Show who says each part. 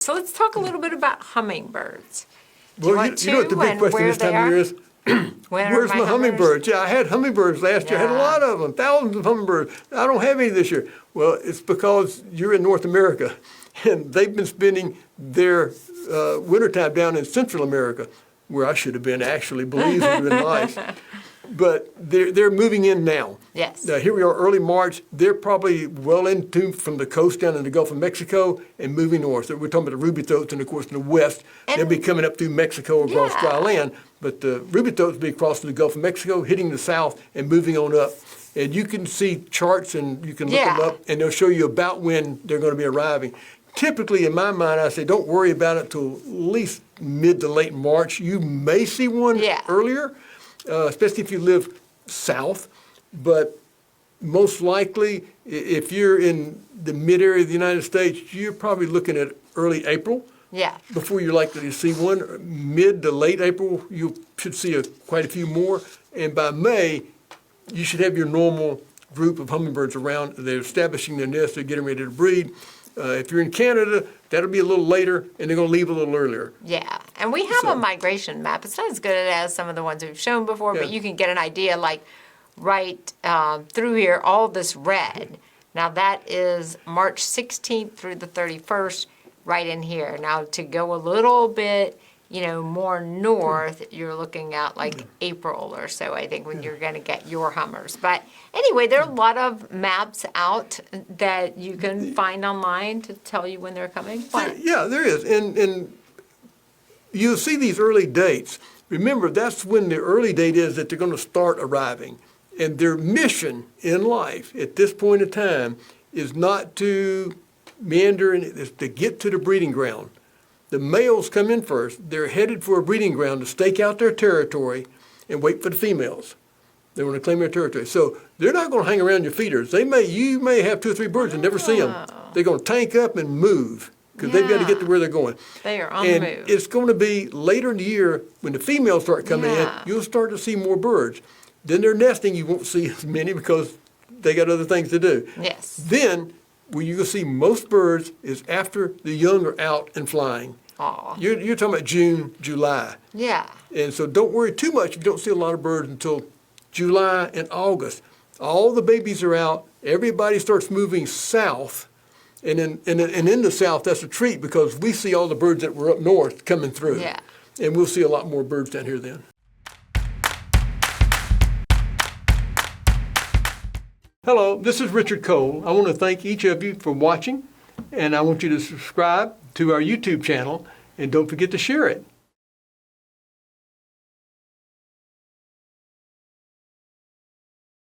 Speaker 1: So let's talk a little bit about hummingbirds.
Speaker 2: Well, you know what the big question this time of year is? Where's my hummingbirds? Yeah, I had hummingbirds last year. I had a lot of them, thousands of hummingbirds. I don't have any this year. Well, it's because you're in North America, and they've been spending their wintertime down in Central America, where I should have been actually. Belize would have been nice. But they're moving in now.
Speaker 1: Yes.
Speaker 2: Here we are, early March. They're probably well into from the coast down in the Gulf of Mexico and moving north. So we're talking about the ruby throats, and of course in the west, they'll be coming up through Mexico across dry land. But the ruby throats will be crossing the Gulf of Mexico, hitting the south, and moving on up. And you can see charts, and you can look them up, and they'll show you about when they're going to be arriving. Typically, in my mind, I say don't worry about it until at least mid to late March. You may see one earlier. Especially if you live south, but most likely, if you're in the mid-area of the United States, you're probably looking at early April before you're likely to see one. Mid to late April, you should see quite a few more, and by May, you should have your normal group of hummingbirds around. They're establishing their nest, they're getting ready to breed. If you're in Canada, that'll be a little later, and they're going to leave a little earlier.
Speaker 1: Yeah, and we have a migration map. It's not as good as some of the ones we've shown before, but you can get an idea, like right through here, all this red. Now that is March 16th through the 31st, right in here. Now to go a little bit, more north, you're looking at like April or so, I think, when you're going to get your hummers. But anyway, there are a lot of maps out that you can find online to tell you when they're coming.
Speaker 2: Yeah, there is. And you'll see these early dates. Remember, that's when the early date is that they're going to start arriving. And their mission in life at this point in time is not to meander, and it's to get to the breeding ground. The males come in first. They're headed for a breeding ground to stake out their territory and wait for the females. They want to claim their territory. So they're not going to hang around your feeders. You may have 2 or 3 birds and never see them. They're going to tank up and move because they've got to get to where they're going.
Speaker 1: They are on the move.
Speaker 2: And it's going to be later in the year when the females start coming in, you'll start to see more birds. Then they're nesting. You won't see as many because they got other things to do.
Speaker 1: Yes.
Speaker 2: Then where you'll see most birds is after the young are out and flying. You're talking about June, July.
Speaker 1: Yeah.
Speaker 2: And so don't worry too much if you don't see a lot of birds until July and August. All the babies are out. Everybody starts moving south. And in the south, that's a treat because we see all the birds that were up north coming through.
Speaker 1: Yeah.
Speaker 2: And we'll see a lot more birds down here then. Hello, this is Richard Cole. I want to thank each of you for watching, and I want you to subscribe to our YouTube channel, and don't forget to share it.